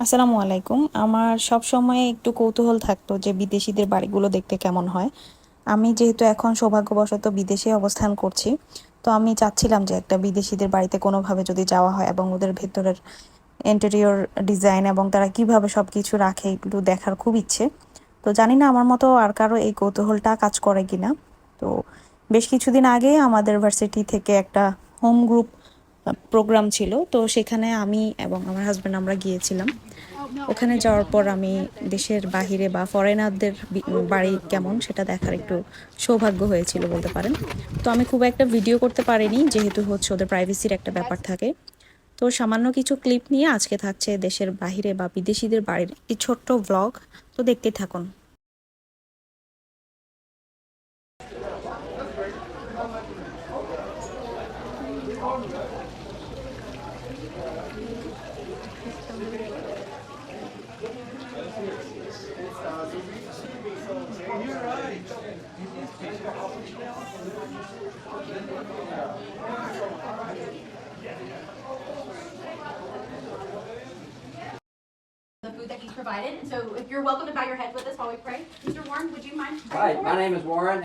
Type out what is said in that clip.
আসসালামু আলাইকুম। আমার সবসময় একটু কৌতূহল থাকতো যে বিদেশিদের বাড়িগুলো দেখতে কেমন হয়। আমি যেহেতু এখন সৌভাগ্যবশত বিদেশে অবস্থান করছি, তো আমি চাচ্ছিলাম যে একটা বিদেশিদের বাড়িতে কোনোভাবে যদি যাওয়া হয় এবং ওদের ভেতরের ইন্টেরিয়র ডিজাইন এবং তারা কিভাবে সবকিছু রাখে এগুলো দেখার খুব ইচ্ছে। তো জানি না আমার মতো আর কারো এই কৌতূহলটা কাজ করে কিনা। তো বেশ কিছুদিন আগে আমাদের ভার্সিটি থেকে একটা হোম গ্রুপ প্রোগ্রাম ছিল, তো সেখানে আমি এবং আমার হাজব্যান্ড আমরা গিয়েছিলাম। ওখানে যাওয়ার পর আমি দেশের বাহিরে বা ফরেনারদের বাড়ি কেমন সেটা দেখার একটু সৌভাগ্য হয়েছিল বলতে পারেন। তো আমি খুব একটা ভিডিও করতে পারিনি, যেহেতু হচ্ছে ওদের প্রাইভেসির একটা ব্যাপার থাকে। তো সামান্য কিছু ক্লিপ নিয়ে আজকে থাকছে দেশের বাহিরে বা বিদেশিদের বাড়ির এই ছোট্ট ব্লগ। তো দেখতেই থাকুন। The food that he's provided. And so if you're welcome to bow your head with us while we pray. Mr. Warren, would you mind? Hi, my name is Warren.